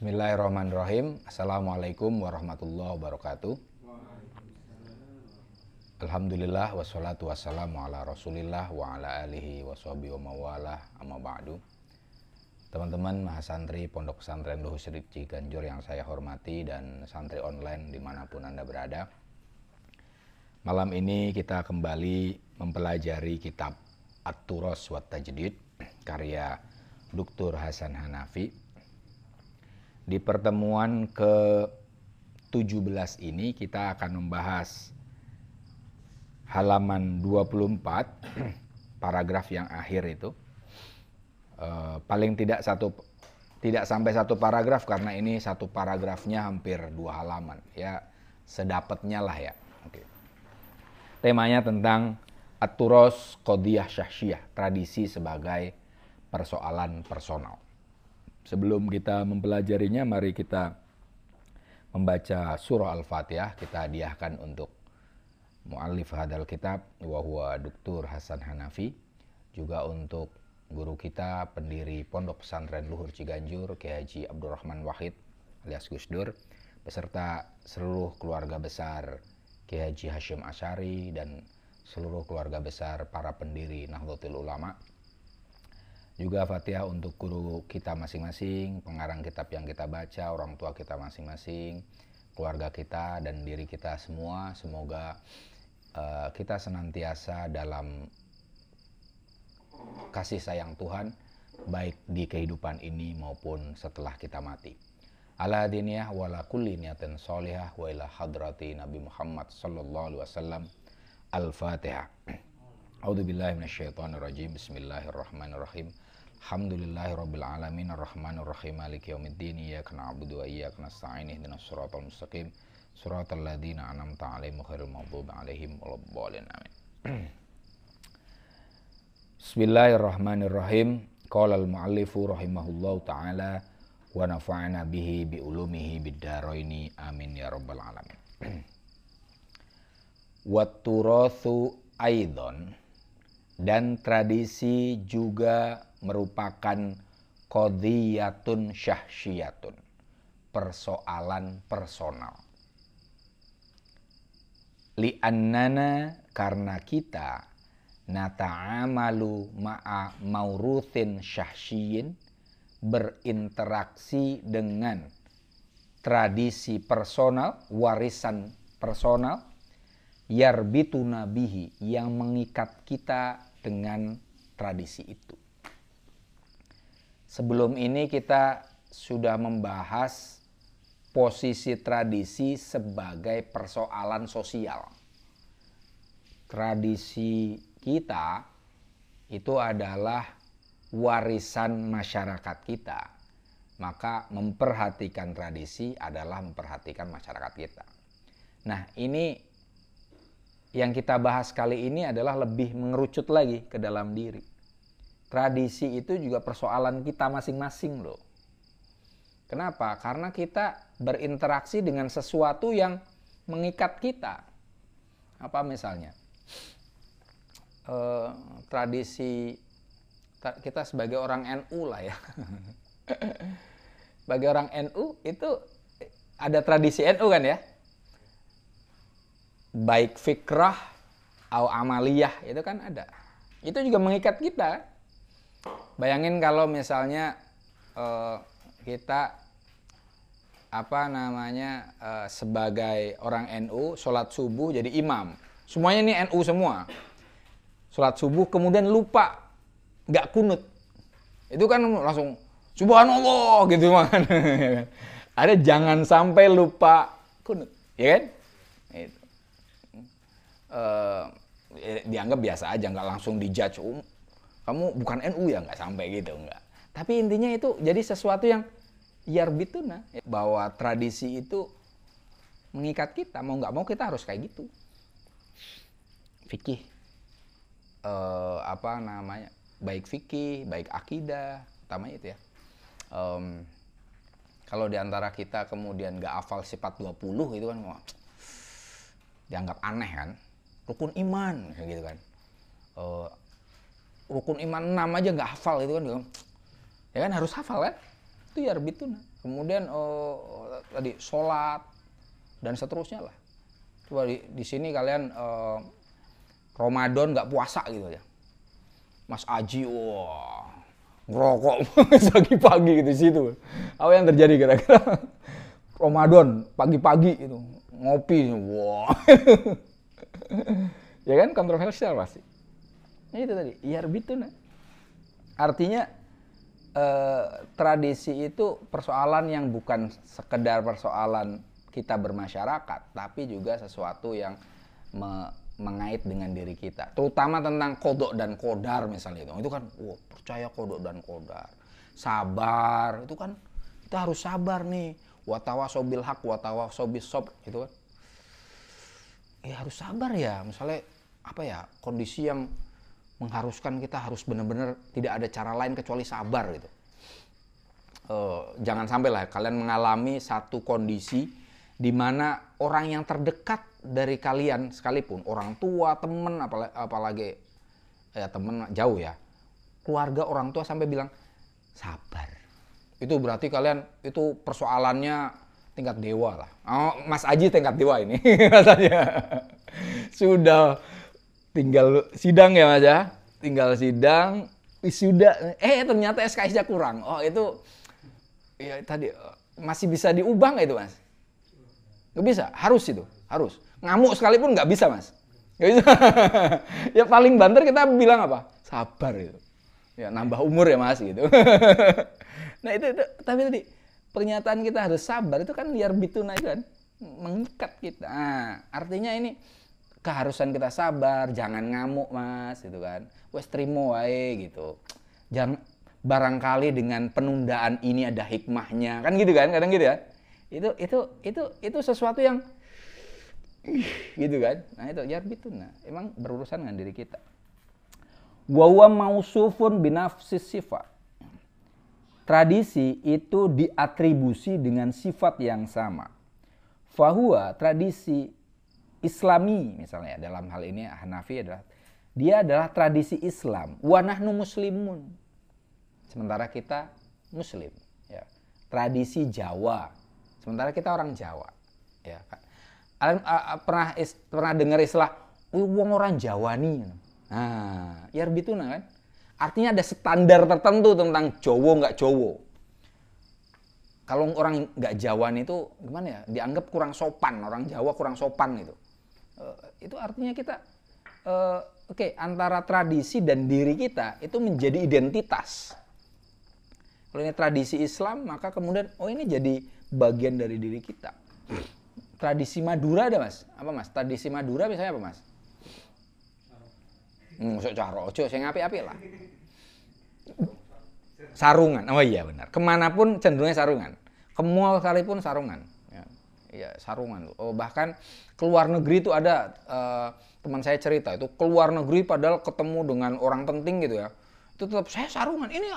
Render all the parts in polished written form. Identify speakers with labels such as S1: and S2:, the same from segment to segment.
S1: Bismillahirrahmanirrahim. Assalamualaikum warahmatullahi wabarakatuh. Alhamdulillah wassalatu wassalamu ala rasulillah wa ala alihi wa sahbihi wa mawalah amma ba'du. Teman-teman mahasantri Pondok Pesantren Luhur Ciganjur yang saya hormati dan santri online dimanapun Anda berada. Malam ini kita kembali mempelajari kitab At-Turas wa Tajdid karya Dr. Hasan Hanafi. Di pertemuan ke-17 ini kita akan membahas halaman 24, paragraf yang akhir itu. Paling tidak sampai satu paragraf karena ini satu paragrafnya hampir 2 halaman. Ya, sedapatnya lah ya. Oke. Temanya tentang At-Turas Qadhiyah Syahsiyah, tradisi sebagai persoalan personal. Sebelum kita mempelajarinya, mari kita membaca surah Al-Fatihah. Kita hadiahkan untuk mu'allif hadal kitab wa huwa Dr. Hasan Hanafi, juga untuk guru kita pendiri Pondok Pesantren Luhur Ciganjur Kiai Haji Abdurrahman Wahid alias Gus Dur, beserta seluruh keluarga besar Kiai Haji Hashim Asy'ari dan seluruh keluarga besar para pendiri Nahdlatul Ulama. Juga Fatihah untuk guru kita masing-masing, pengarang kitab yang kita baca, orang tua kita masing-masing, keluarga kita dan diri kita semua. Semoga kita senantiasa dalam kasih sayang Tuhan, baik di kehidupan ini maupun setelah kita mati. Ala diniyah wa la kulli niyatin sholihah wa ila hadrati Nabi Muhammad sallallahu alaihi wasallam. Al-Fatihah. A'udzubillahi minasyaitonirrajim. Bismillahirrahmanirrahim. Alhamdulillahirabbil alamin arrahmanirrahim maliki yaumiddin iyyaka na'budu wa iyyaka nasta'in ihdinas siratal mustaqim siratal ladzina an'amta 'alaihim ghairil maghdubi 'alaihim waladdallin amin. Bismillahirrahmanirrahim. Qala al-mu'allifu rahimahullahu ta'ala wa nafa'ana bihi bi ulumihi bid-dharaini amin ya rabbal alamin. Wat turatsu aidan, dan tradisi juga merupakan qadhiyatun syahsiyatun, persoalan personal. Li'annana, karena kita, nata'amalu ma'a mauruthin syahsiyin, berinteraksi dengan tradisi personal, warisan personal, yarbituna bihi, yang mengikat kita dengan tradisi itu. Sebelum ini kita sudah membahas posisi tradisi sebagai persoalan sosial. Tradisi kita itu adalah warisan masyarakat kita. Maka memperhatikan tradisi adalah memperhatikan masyarakat kita. Nah, ini yang kita bahas kali ini adalah lebih mengerucut lagi ke dalam diri. Tradisi itu juga persoalan kita masing-masing loh. Kenapa? Karena kita berinteraksi dengan sesuatu yang mengikat kita. Apa misalnya? Tradisi kita sebagai orang NU lah ya. Bagi orang NU itu ada tradisi NU kan ya? Baik fikrah atau amaliyah itu kan ada. Itu juga mengikat kita. Bayangin kalau misalnya kita sebagai orang NU sholat subuh jadi imam. Semuanya ini NU semua. Sholat subuh kemudian lupa nggak kunut. Itu kan langsung subhanallah gitu kan. Ada jangan sampai lupa kunut, ya kan? Itu. Dianggap biasa aja, nggak langsung dijudge. Kamu bukan NU ya, nggak sampai gitu, nggak. Tapi intinya itu jadi sesuatu yang yarbituna, bahwa tradisi itu mengikat kita, mau nggak mau kita harus kayak gitu. Fikih, baik fikih, baik akidah, utamanya itu ya. Kalau diantara kita kemudian nggak hafal sifat 20 itu kan dianggap aneh kan. Rukun iman kayak gitu kan. Rukun iman 6 aja nggak hafal itu kan. Ya kan harus hafal kan. Itu yarbituna. Kemudian tadi sholat dan seterusnya lah. Coba di sini kalian Ramadan nggak puasa gitu ya. Mas Aji, wah, ngerokok pagi-pagi gitu di situ. Apa yang terjadi kira-kira? Ramadan pagi-pagi itu ngopi, wah. Ya kan, kontroversial pasti. Nah, itu tadi, yarbituna. Artinya tradisi itu persoalan yang bukan sekedar persoalan kita bermasyarakat, tapi juga sesuatu yang mengait dengan diri kita, terutama tentang kodok dan kodar misalnya itu kan, percaya kodok dan kodar, sabar, itu kan kita harus sabar nih, watawasobil haq watawasobis sob, itu kan, ya harus sabar ya, misalnya apa ya, kondisi yang mengharuskan kita harus benar-benar tidak ada cara lain kecuali sabar gitu. Jangan sampai lah kalian mengalami satu kondisi di mana orang yang terdekat dari kalian sekalipun, orang tua, teman, apalagi ya teman jauh ya, keluarga, orang tua sampai bilang sabar. Itu berarti kalian itu persoalannya tingkat dewa lah. Mas Aji tingkat dewa ini rasanya. Sudah tinggal sidang ya Mas ya. Tinggal sidang, wisuda, ternyata SKS-nya kurang. Itu ya tadi masih bisa diubah nggak itu Mas? Nggak bisa, harus. Ngamuk sekalipun nggak bisa Mas. Nggak bisa. Ya paling banter kita bilang apa? Sabar gitu. Ya nambah umur ya Mas gitu. Nah itu tapi tadi pernyataan kita harus sabar itu kan yarbituna itu kan mengikat kita. Nah, artinya ini keharusan kita sabar, jangan ngamuk Mas gitu kan. Wes trimo wae gitu. Jangan barangkali dengan penundaan ini ada hikmahnya. Kan gitu kan, kadang gitu ya. Itu sesuatu yang gitu kan. Nah itu yarbituna, emang berurusan dengan diri kita. Wa huwa mausufun binafsis sifat. Tradisi itu diatribusi dengan sifat yang sama. Fahuwa, tradisi Islami misalnya, dalam hal ini Hanafi adalah tradisi Islam. Wa nahnu muslimun. Sementara kita muslim, ya. Tradisi Jawa. Sementara kita orang Jawa, ya. Pernah dengar istilah wong orang Jawa nih. Nah, yarbituna kan? Artinya ada standar tertentu tentang Jowo nggak Jowo. Kalau orang nggak Jawan itu gimana ya? Dianggap kurang sopan, orang Jawa kurang sopan gitu. Itu artinya kita antara tradisi dan diri kita itu menjadi identitas. Kalau ini tradisi Islam, maka kemudian ini jadi bagian dari diri kita. Tradisi Madura ada Mas? Apa Mas? Tradisi Madura misalnya apa Mas? Masuk caro, ojo, saya ngapi-api lah. Sarungan, oh iya benar. Kemanapun cenderungnya sarungan. Ke mall sekalipun sarungan. Ya, sarungan. Bahkan keluar negeri itu ada teman saya cerita itu keluar negeri padahal ketemu dengan orang penting gitu ya. Itu tetap saya sarungan. Ini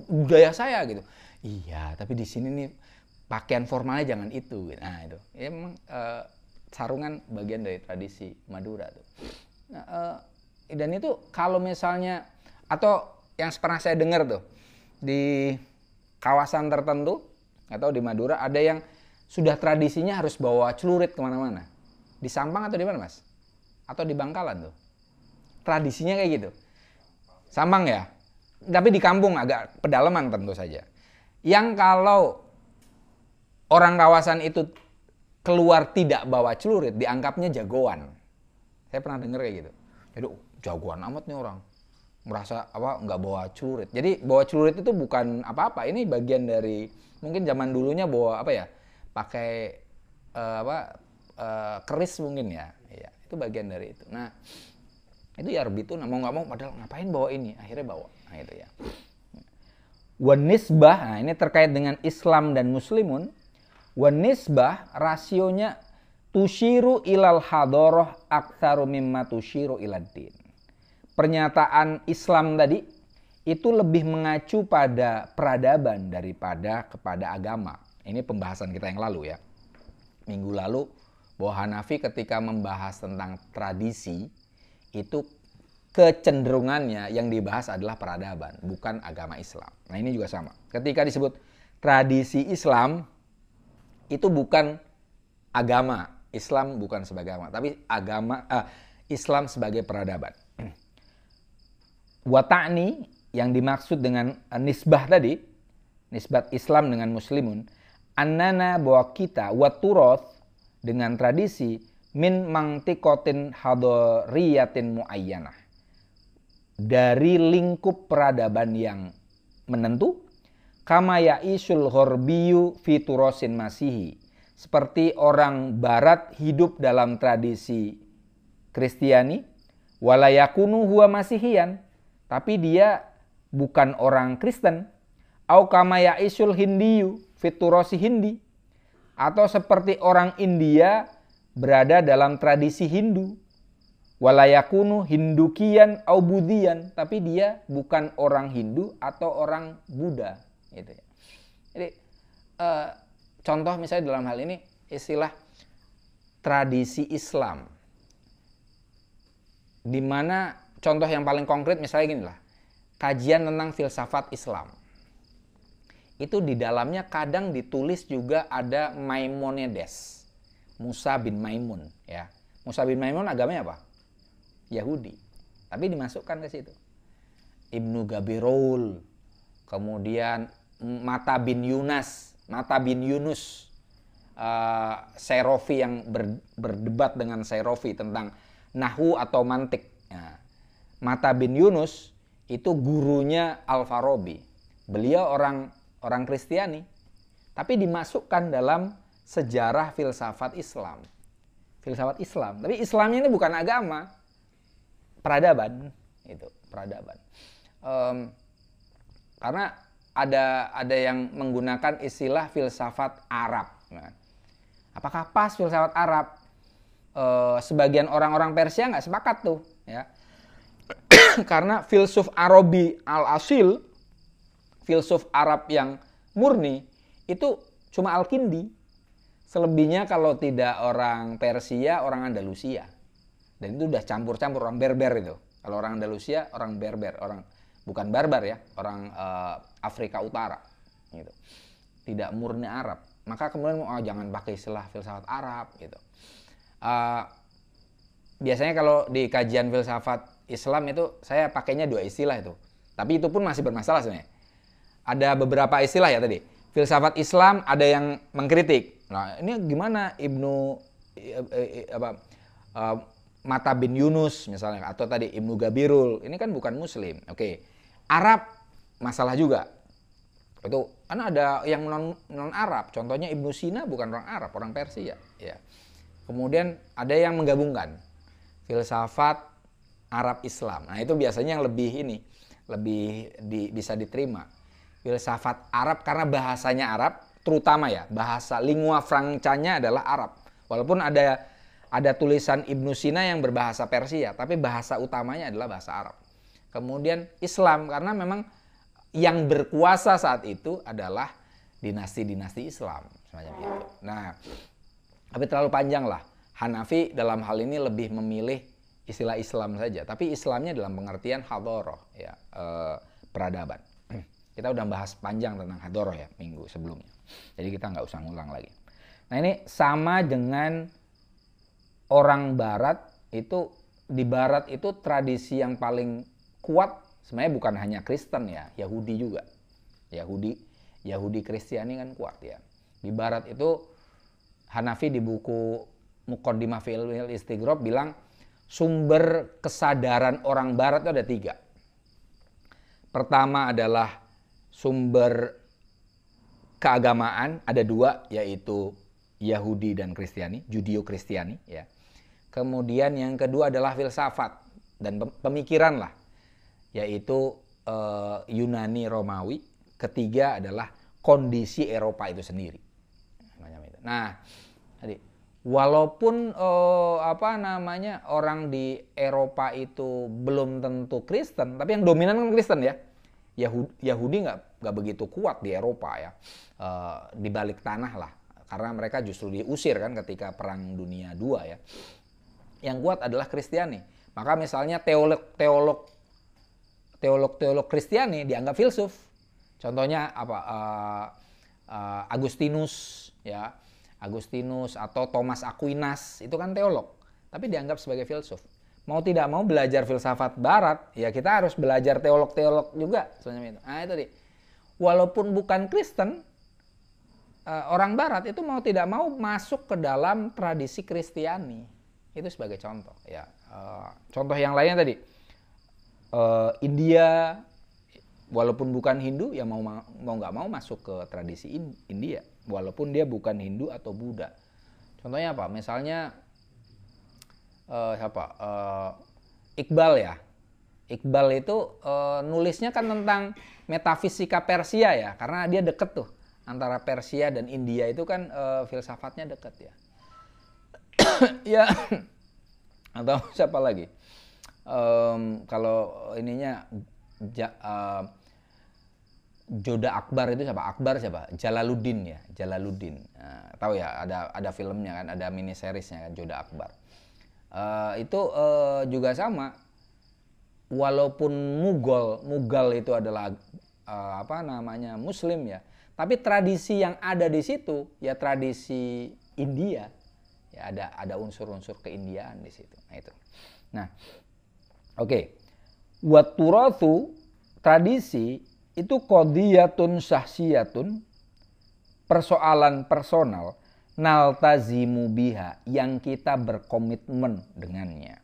S1: budaya saya gitu. Iya, tapi di sini nih pakaian formalnya jangan itu. Nah itu, ya, memang sarungan bagian dari tradisi Madura tuh. Nah, dan itu kalau misalnya atau yang pernah saya dengar tuh di kawasan tertentu atau di Madura ada yang sudah tradisinya harus bawa celurit kemana-mana. Di Sampang atau di mana Mas? Atau di Bangkalan tuh? Tradisinya kayak gitu. Sampang ya? Tapi di kampung agak pedalaman tentu saja. Yang kalau orang kawasan itu keluar tidak bawa celurit dianggapnya jagoan. Saya pernah dengar kayak gitu. Jadi jagoan amat nih orang, merasa nggak bawa celurit. Jadi bawa celurit itu bukan apa-apa, ini bagian dari mungkin zaman dulunya bawa pakai keris mungkin ya, itu bagian dari itu. Nah itu yarbituna, mau nggak mau padahal ngapain bawa ini, akhirnya bawa. Nah itu ya. Wan nisbah, nah ini terkait dengan Islam dan Muslimun. Wan nisbah rasionya tusyiru ilal hadoroh aktsaru mimma tusyiru ilad din. Pernyataan Islam tadi itu lebih mengacu pada peradaban daripada kepada agama. Ini pembahasan kita yang lalu ya. Minggu lalu bahwa Hanafi ketika membahas tentang tradisi itu kecenderungannya yang dibahas adalah peradaban, bukan agama Islam. Nah ini juga sama. Ketika disebut tradisi Islam itu bukan agama. Islam bukan sebagai agama, tapi Islam sebagai peradaban. Wata'ni yang dimaksud dengan nisbah tadi, nisbat Islam dengan muslimun, annana bahwa kita waturoth dengan tradisi min mangtikotin hadoriyatin muayyanah, dari lingkup peradaban yang menentu, kama ya'isul ghorbiyu fi turosin masihi, seperti orang barat hidup dalam tradisi Kristiani, walayakunu huwa masihiyan, tapi dia bukan orang Kristen, au kama ya'isul hindiyu fi turosi hindi, atau seperti orang India berada dalam tradisi Hindu, walayakunu hindukian au budian, tapi dia bukan orang Hindu atau orang Buddha gitu ya. Jadi contoh misalnya dalam hal ini istilah tradisi Islam, di mana contoh yang paling konkret misalnya gini lah, kajian tentang filsafat Islam itu di dalamnya kadang ditulis juga ada Maimonides, Musa bin Maimun ya. Musa bin Maimun agamanya apa? Yahudi, tapi dimasukkan ke situ. Ibnu Gabirul, kemudian Mata bin Yunus, Serofi yang berdebat dengan Serofi tentang nahwu atau mantik. Nah, Mata bin Yunus itu gurunya Al-Farabi. Beliau orang Kristiani, tapi dimasukkan dalam sejarah filsafat Islam. Filsafat Islam, tapi Islamnya ini bukan agama, peradaban itu, peradaban. Karena ada yang menggunakan istilah filsafat Arab. Nah, apakah pas filsafat Arab? Sebagian orang-orang Persia nggak sepakat tuh, ya. Karena filsuf Arabi al-asil, filsuf Arab yang murni itu cuma Al-Kindi. Selebihnya kalau tidak orang Persia, orang Andalusia. Dan itu udah campur-campur, orang Berber itu. Kalau orang Andalusia, orang Berber, orang bukan barbar ya, orang Afrika Utara gitu. Tidak murni Arab. Maka kemudian jangan pakai istilah filsafat Arab gitu. Biasanya kalau di kajian filsafat Islam itu saya pakainya 2 istilah itu. Tapi itu pun masih bermasalah sebenarnya. Ada beberapa istilah ya tadi. Filsafat Islam ada yang mengkritik. Nah, ini gimana Mata bin Yunus misalnya, atau tadi Ibnu Gabirul, ini kan bukan muslim. Oke. Arab masalah juga. Itu kan ada yang non Arab, contohnya Ibnu Sina bukan orang Arab, orang Persia, ya. Kemudian ada yang menggabungkan filsafat Arab Islam. Nah, itu biasanya yang lebih bisa diterima. Filsafat Arab karena bahasanya Arab, terutama ya, bahasa lingua francanya adalah Arab. Walaupun ada tulisan Ibnu Sina yang berbahasa Persia, tapi bahasa utamanya adalah bahasa Arab. Kemudian Islam karena memang yang berkuasa saat itu adalah dinasti-dinasti Islam semacam itu. Nah, tapi terlalu panjang lah. Hanafi dalam hal ini lebih memilih istilah Islam saja, tapi Islamnya dalam pengertian hadoroh ya, peradaban. Kita udah bahas panjang tentang hadoroh ya minggu sebelumnya, jadi kita nggak usah ngulang lagi. Nah, ini sama dengan orang Barat itu, di Barat itu tradisi yang paling kuat sebenarnya bukan hanya Kristen ya, Yahudi juga. Yahudi Kristiani kan kuat ya. Di Barat itu Hanafi di buku Muqaddimah fi Ilmil Istighraq bilang sumber kesadaran orang Barat itu ada 3. Pertama adalah sumber keagamaan, ada 2, yaitu Yahudi dan Kristiani, Judeo-Kristiani ya. Kemudian yang kedua adalah filsafat dan pemikiran lah, yaitu Yunani Romawi. Ketiga adalah kondisi Eropa itu sendiri. Nah, tadi walaupun orang di Eropa itu belum tentu Kristen, tapi yang dominan kan Kristen ya. Yahudi nggak begitu kuat di Eropa ya, di balik tanah lah, karena mereka justru diusir kan ketika Perang Dunia II ya. Yang kuat adalah Kristiani. Maka misalnya teolog Kristiani dianggap filsuf. Contohnya Agustinus, ya, Agustinus atau Thomas Aquinas, itu kan teolog, tapi dianggap sebagai filsuf. Mau tidak mau belajar filsafat Barat, ya kita harus belajar teolog-teolog juga, sebenarnya itu. Nah itu deh. Walaupun bukan Kristen, orang Barat itu mau tidak mau masuk ke dalam tradisi Kristiani. Itu sebagai contoh, ya. Contoh yang lainnya tadi, India, walaupun bukan Hindu, ya mau nggak mau masuk ke tradisi India, walaupun dia bukan Hindu atau Buddha. Contohnya apa? Misalnya Iqbal, ya. Iqbal itu nulisnya kan tentang metafisika Persia, ya, karena dia deket tuh antara Persia dan India itu kan filsafatnya deket, ya. Ya, atau siapa lagi? Kalau ininya Joda Akbar itu siapa? Akbar siapa? Jalaluddin, ya, Jalaluddin. Tahu ya, ada filmnya kan, ada mini seriesnya kan, Joda Akbar. Itu juga sama. Walaupun Mughal itu adalah Muslim, ya, tapi tradisi yang ada di situ ya tradisi India, ya, ada unsur-unsur keindiaan di situ. Nah itu. Nah, oke. Wa turatsu, tradisi itu qadiyatun syahsiyatun, persoalan personal, naltazimu biha, yang kita berkomitmen dengannya.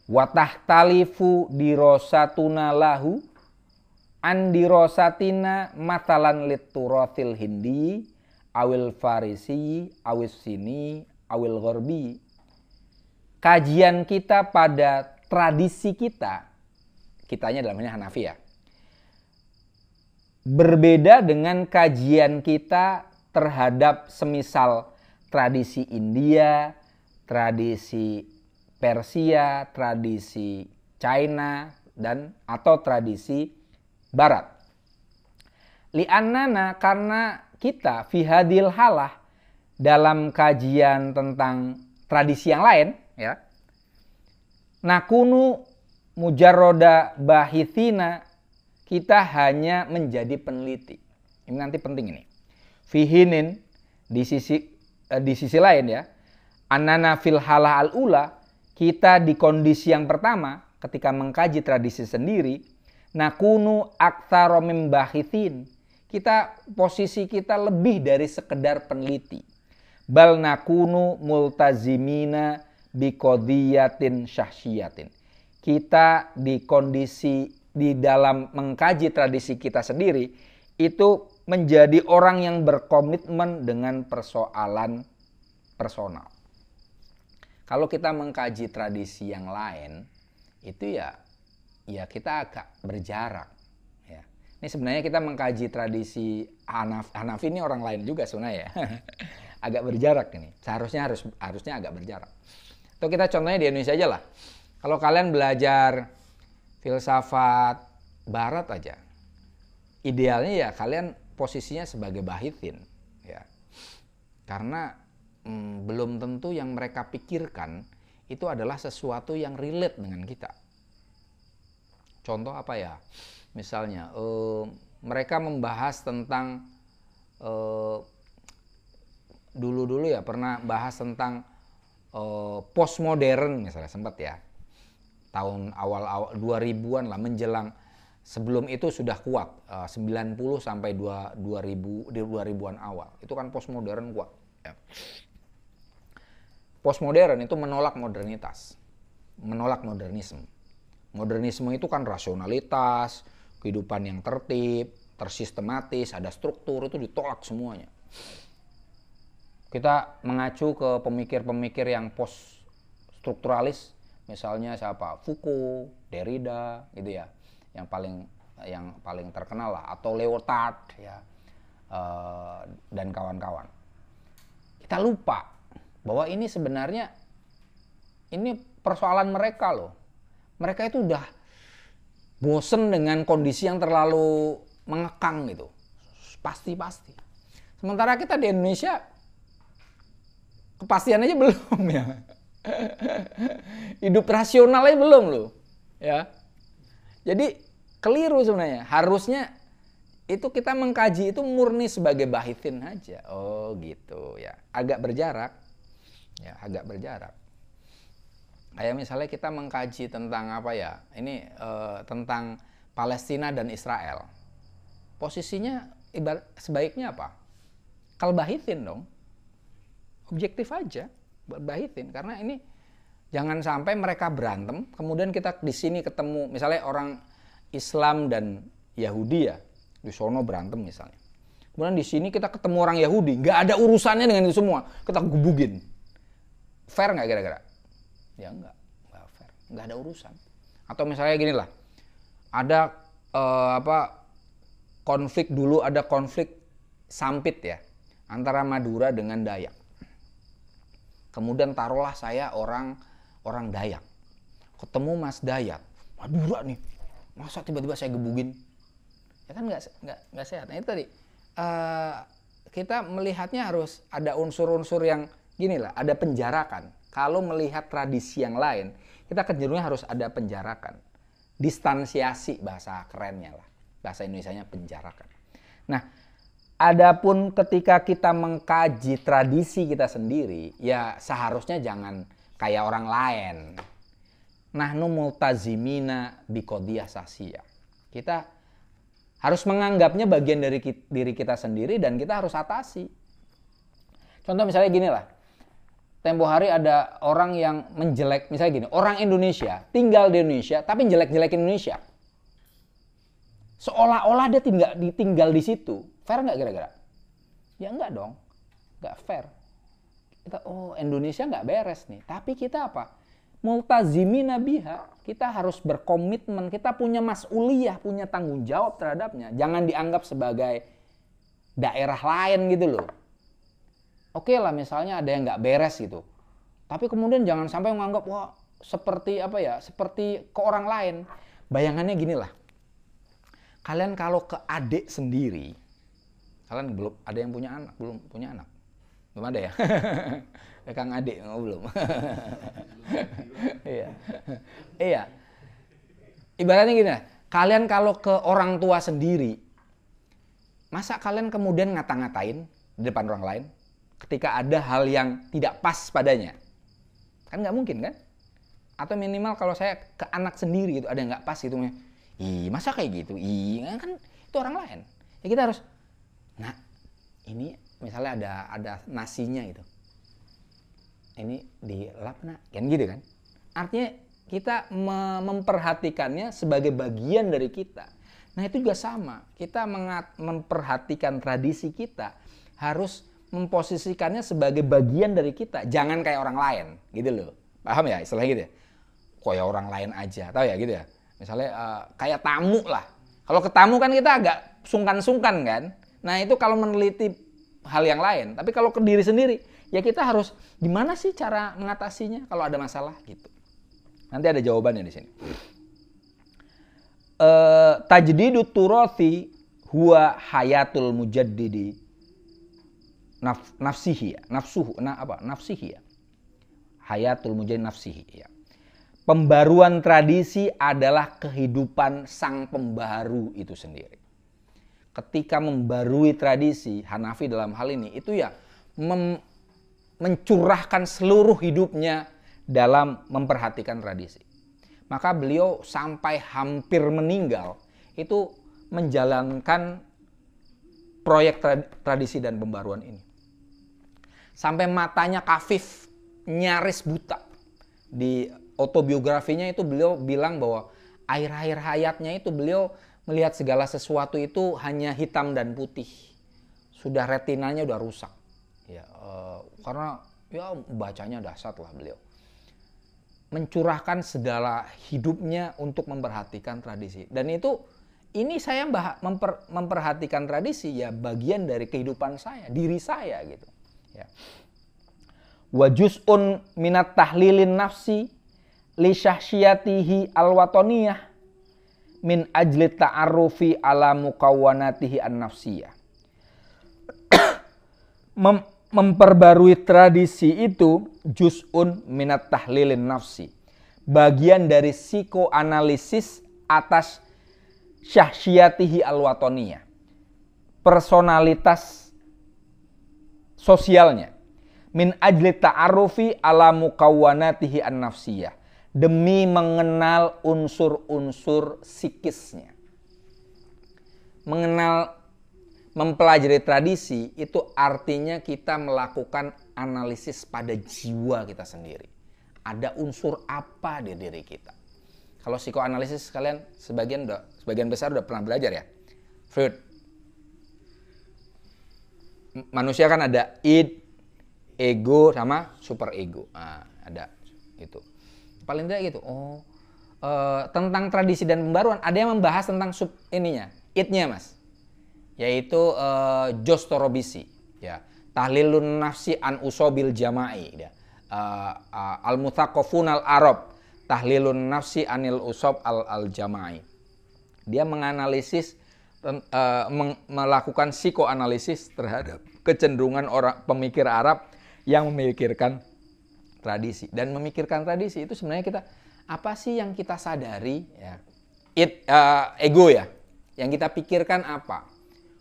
S1: Wa tahtalifu dirosatuna lahu an dirosatina matalan liturathil hindi awil farisi awis sini awil gharbi. Kajian kita pada tradisi kitanya dalam ini Hanafi, ya, berbeda dengan kajian kita terhadap semisal tradisi India, tradisi Persia, tradisi China, dan atau tradisi Barat. Li'annana, karena kita fihadil halah, dalam kajian tentang tradisi yang lain, ya, nakunu mujarroda bahithina, kita hanya menjadi peneliti. Ini nanti penting ini. Fihinin, di sisi lain, ya, annana fil halah al-ula, kita di kondisi yang pertama ketika mengkaji tradisi sendiri, nakunu aktsara mim bahithin, posisi kita lebih dari sekedar peneliti. Bal nakunu multazimina biqadiyatin syahsiyatin. Kita di kondisi di dalam mengkaji tradisi kita sendiri itu menjadi orang yang berkomitmen dengan persoalan personal. Kalau kita mengkaji tradisi yang lain itu ya kita agak berjarak, ya. Ini sebenarnya kita mengkaji tradisi Hanafi ini orang lain juga sebenarnya, ya. Agak berjarak ini. Harusnya agak berjarak. Atau kita contohnya di Indonesia aja lah. Kalau kalian belajar filsafat Barat aja, idealnya ya kalian posisinya sebagai bahithin, ya. Karena belum tentu yang mereka pikirkan itu adalah sesuatu yang relate dengan kita. Contoh apa ya? Misalnya mereka membahas tentang dulu ya pernah bahas tentang postmodern misalnya, sempat ya. Tahun awal 2000-an lah, menjelang, sebelum itu sudah kuat 90 sampai 2000-an awal. Itu kan postmodern kuat, ya. Postmodern itu menolak modernitas, menolak modernisme. Modernisme itu kan rasionalitas, kehidupan yang tertib, tersistematis, ada struktur, itu ditolak semuanya. Kita mengacu ke pemikir-pemikir yang post strukturalis, misalnya siapa? Foucault, Derrida, gitu ya, yang paling terkenal lah, atau Lyotard, ya, dan kawan-kawan. Kita lupa bahwa ini sebenarnya ini persoalan mereka loh. Mereka itu udah bosen dengan kondisi yang terlalu mengekang gitu. Pasti. Sementara kita di Indonesia kepastian aja belum, ya. Hidup rasional aja belum loh, ya. Jadi keliru sebenarnya. Harusnya itu kita mengkaji itu murni sebagai bahithin aja. Oh gitu ya, agak berjarak. Ya, agak berjarak. Kayak misalnya kita mengkaji tentang apa ya? Ini tentang Palestina dan Israel. Posisinya sebaiknya apa? Kal bahithin dong. Objektif aja, bahithin. Karena ini jangan sampai mereka berantem, kemudian kita di sini ketemu misalnya orang Islam dan Yahudi ya. Di sono berantem misalnya. Kemudian di sini kita ketemu orang Yahudi, nggak ada urusannya dengan itu semua, kita gebugin. Fair nggak kira-kira? Ya nggak fair, nggak ada urusan. Atau misalnya gini lah, ada konflik dulu, ada konflik sampit ya antara Madura dengan Dayak. Kemudian taruhlah saya orang Dayak, ketemu Mas Dayak, Madura nih, masa tiba-tiba saya gebugin? Ya kan nggak sehat. Nah itu tadi kita melihatnya harus ada unsur-unsur yang gini lah, ada penjarakan. Kalau melihat tradisi yang lain, kita kecenderungannya harus ada penjarakan, distansiasi bahasa kerennya lah, bahasa Indonesianya penjarakan. Nah, adapun ketika kita mengkaji tradisi kita sendiri, ya seharusnya jangan kayak orang lain. Nahnu multazimina biqadiyah sasiyah. Kita harus menganggapnya bagian dari diri kita sendiri dan kita harus atasi. Contoh misalnya gini lah. Tempo hari ada orang yang menjelek, misalnya gini, orang Indonesia tinggal di Indonesia tapi jelek-jelekin Indonesia. Seolah-olah dia tinggal di situ. Fair nggak kira-kira? Ya enggak dong. Nggak fair. Kita, Indonesia nggak beres nih. Tapi kita apa? Multazimina biha, kita harus berkomitmen, kita punya mas'uliyah, punya tanggung jawab terhadapnya. Jangan dianggap sebagai daerah lain gitu loh. Oke lah misalnya ada yang nggak beres gitu. Tapi kemudian jangan sampai menganggap, wah seperti apa ya, seperti ke orang lain. Bayangannya gini lah. Kalian kalau ke adik sendiri, kalian belum ada yang punya anak, belum punya anak? Belum ada ya? Kang adik belum. Iya. Ibaratnya gini, kalian kalau ke orang tua sendiri, masa kalian kemudian ngata-ngatain di depan orang lain ketika ada hal yang tidak pas padanya? Kan nggak mungkin kan? Atau minimal kalau saya ke anak sendiri gitu ada yang nggak pas gitu, masa kayak gitu? Kan itu orang lain. Ya kita harus, nah ini misalnya ada nasinya gitu. Ini dilap nak, kan gitu kan? Artinya kita memperhatikannya sebagai bagian dari kita. Nah itu juga sama, kita memperhatikan tradisi kita, harus memposisikannya sebagai bagian dari kita. Jangan kayak orang lain, gitu loh. Paham ya istilahnya gitu ya? Kayak orang lain aja, tahu ya gitu ya? Misalnya kayak tamu lah. Kalau ke tamu kan kita agak sungkan-sungkan kan? Nah itu kalau meneliti hal yang lain. Tapi kalau ke diri sendiri, ya kita harus gimana sih cara mengatasinya kalau ada masalah gitu. Nanti ada jawabannya di sini. Tajdidut turathi huwa hayatul mujaddidi nafsihi ya. Nafsihi ya. Hayatul mujaddidi nafsihi ya. Pembaruan tradisi adalah kehidupan sang pembaru itu sendiri. Ketika membarui tradisi, Hanafi dalam hal ini itu ya mencurahkan seluruh hidupnya dalam memperhatikan tradisi. Maka beliau sampai hampir meninggal itu menjalankan proyek tradisi dan pembaruan ini. Sampai matanya kafif, nyaris buta. Di autobiografinya itu beliau bilang bahwa akhir-akhir hayatnya itu beliau melihat segala sesuatu itu hanya hitam dan putih. Sudah retinanya udah rusak. Ya, karena ya bacanya dahsyat lah beliau. Mencurahkan segala hidupnya untuk memperhatikan tradisi. Dan ini saya memperhatikan tradisi ya bagian dari kehidupan saya, diri saya gitu. Ya. Wa juz'un minat tahlilin nafsi li syahsiyatihi alwatoniyah min ajli ta'arrufi ala mukawwanatihi an-nafsiyah. Memperbarui tradisi itu juz'un minat tahlilin nafsi. Bagian dari psikoanalisis atas syahsiyatihi al-watoniyah. personalitas sosialnya. Min ajli ta'arufi ala mukawwanatihi an-nafsiyah. Demi mengenal unsur-unsur psikisnya. Mempelajari tradisi itu artinya kita melakukan analisis pada jiwa kita sendiri. Ada unsur apa di diri kita? Kalau psikoanalisis kalian sebagian besar udah pernah belajar ya. Freud. Manusia kan ada id, ego sama super ego. Nah, ada itu. Paling tidak gitu. Tentang tradisi dan pembaruan ada yang membahas tentang id-nya, Mas. Yaitu Jos Torobisi, ya. Tahlilun nafsi an usobil jama'i, ya. Al-Muthaqafun al-Arab, tahlilun nafsi anil usob al-jama'i. Dia menganalisis melakukan psikoanalisis terhadap kecenderungan orang pemikir Arab yang memikirkan tradisi. Dan memikirkan tradisi itu sebenarnya kita apa sih yang kita sadari, ya. Ego ya. Yang kita pikirkan apa?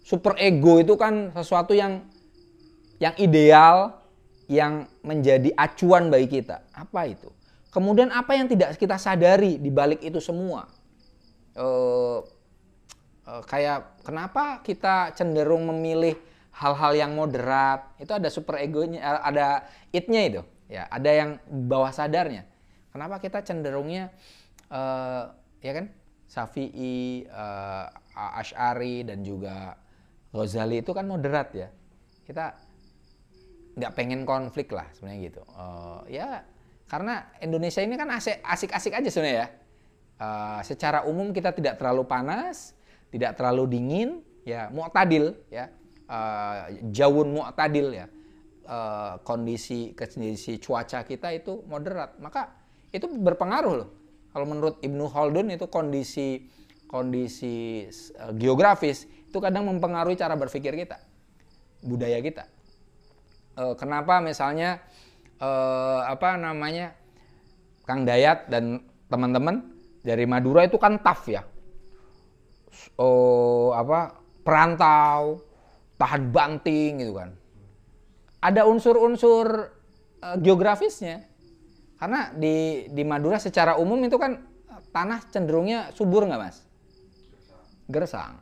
S1: Super ego itu kan sesuatu yang ideal, yang menjadi acuan bagi kita. Apa itu? Kemudian apa yang tidak kita sadari di balik itu semua? Kayak kenapa kita cenderung memilih hal-hal yang moderat? Itu ada super egonya, ada id-nya itu. Ya, ada yang bawah sadarnya. Kenapa kita cenderungnya ya kan? Syafi'i, Asy'ari dan juga Ghazali itu kan moderat ya. Kita nggak pengen konflik lah sebenarnya gitu. Ya karena Indonesia ini kan asik-asik aja sebenarnya ya. Secara umum kita tidak terlalu panas, tidak terlalu dingin, ya mu'tadil ya. Jawun mu'tadil ya. Kondisi cuaca kita itu moderat. Maka itu berpengaruh loh. Kalau menurut Ibnu Khaldun itu kondisi geografis itu kadang mempengaruhi cara berpikir kita, budaya kita. Kenapa misalnya Kang Dayat dan teman-teman dari Madura itu kan tough ya, perantau, tahan banting gitu kan. Ada unsur-unsur geografisnya, karena di Madura secara umum itu kan tanah cenderungnya subur nggak Mas? Gersang.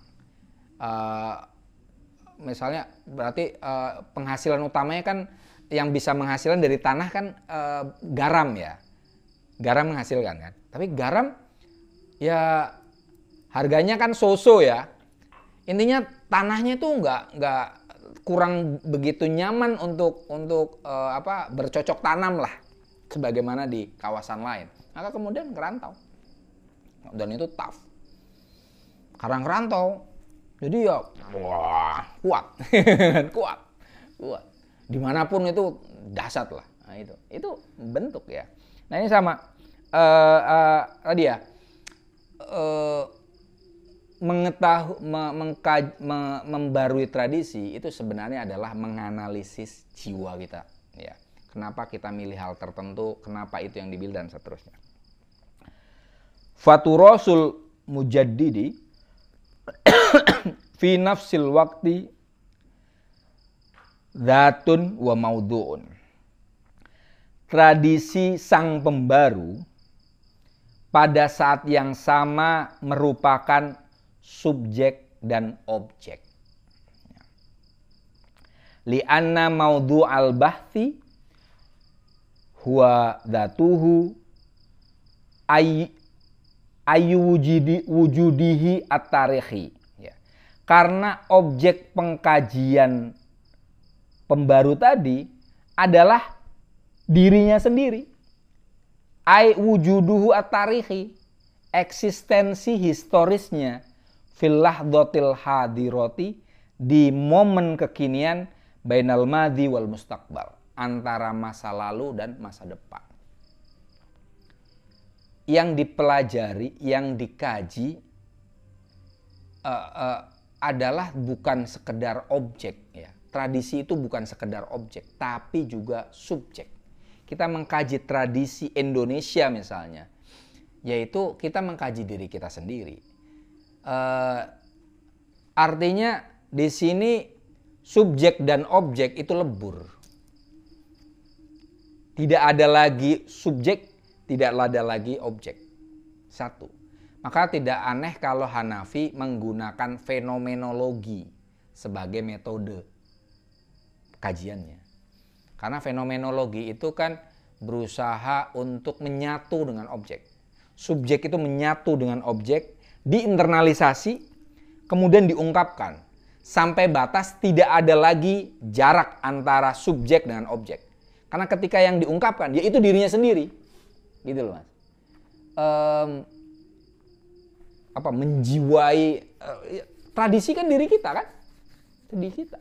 S1: Misalnya berarti penghasilan utamanya kan yang bisa menghasilkan dari tanah kan garam ya. Garam menghasilkan kan. Tapi garam ya harganya kan so-so ya. Intinya tanahnya itu nggak kurang begitu nyaman untuk bercocok tanam lah sebagaimana di kawasan lain. Maka kemudian ngerantau. Dan itu tough. Karena ngerantau jadi ya kuat. kuat. Dimanapun itu dahsyat lah. Nah, itu bentuk ya. Nah ini sama tadi ya membarui tradisi itu sebenarnya adalah menganalisis jiwa kita. Ya. Kenapa kita milih hal tertentu? Kenapa itu yang dipilih dan seterusnya. Faturasul mujaddidi fi nafsil waqti dzatun wa maudhu'un. Tradisi sang pembaru pada saat yang sama merupakan subjek dan objek. Li'anna maudhu'al bahthi huwa dzatuhu wujudihi at-tarikhi. Ya. Karena objek pengkajian pembaru tadi adalah dirinya sendiri. Wujuduhu at-tarikhi, eksistensi historisnya fil lahdhatil hadirati, di momen kekinian, bainal madhi wal mustaqbal, antara masa lalu dan masa depan. Yang dipelajari, yang dikaji adalah bukan sekedar objek ya. Tradisi itu bukan sekedar objek, tapi juga subjek. Kita mengkaji tradisi Indonesia misalnya, yaitu kita mengkaji diri kita sendiri. Artinya di sini subjek dan objek itu lebur. Tidak ada lagi subjek, tidak ada lagi objek. Satu. Maka tidak aneh kalau Hanafi menggunakan fenomenologi sebagai metode kajiannya. Karena fenomenologi itu kan berusaha untuk menyatu dengan objek. Subjek itu menyatu dengan objek, diinternalisasi, kemudian diungkapkan. Sampai batas tidak ada lagi jarak antara subjek dengan objek. Karena ketika yang diungkapkan, yaitu dirinya sendiri. Gitu loh Mas. Menjiwai, tradisi kan diri kita kan? Diri kita.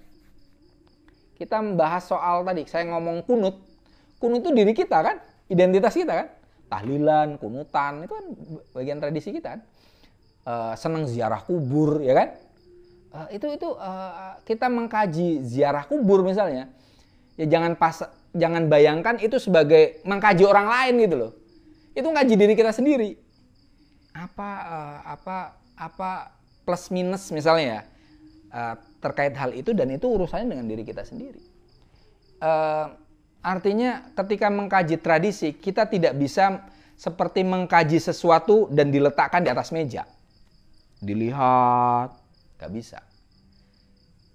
S1: Kita membahas soal tadi, saya ngomong kunut. Kunut itu diri kita kan? Identitas kita kan? Tahlilan, kunutan, itu kan bagian tradisi kita kan? Senang ziarah kubur, ya kan? Kita mengkaji ziarah kubur misalnya. Ya jangan bayangkan itu sebagai mengkaji orang lain gitu loh. Itu ngaji diri kita sendiri. Apa plus minus misalnya ya terkait hal itu, dan itu urusannya dengan diri kita sendiri. Artinya ketika mengkaji tradisi, kita tidak bisa seperti mengkaji sesuatu dan diletakkan di atas meja. Dilihat, gak bisa.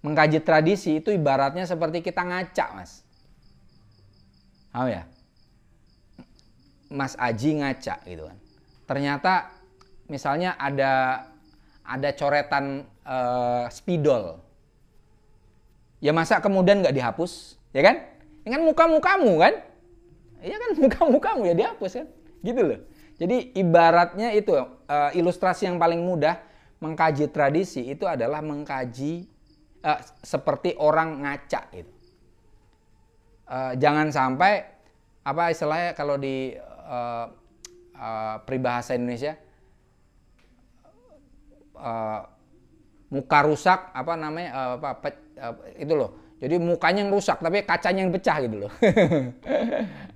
S1: Mengkaji tradisi itu ibaratnya seperti kita ngaca, Mas. Tahu ya? Mas Aji ngaca gitu kan. Ternyata misalnya ada coretan spidol. Ya masa kemudian nggak dihapus, ya kan? Ini kan muka-mukamu kan? Iya kan, muka-mukamu ya dihapus kan? Gitu loh. Jadi ibaratnya itu ilustrasi yang paling mudah mengkaji tradisi itu adalah mengkaji seperti orang ngaca gitu. Jangan sampai apa istilahnya kalau di peribahasa Indonesia muka rusak itu loh. Jadi mukanya yang rusak tapi kacanya yang pecah gitu loh.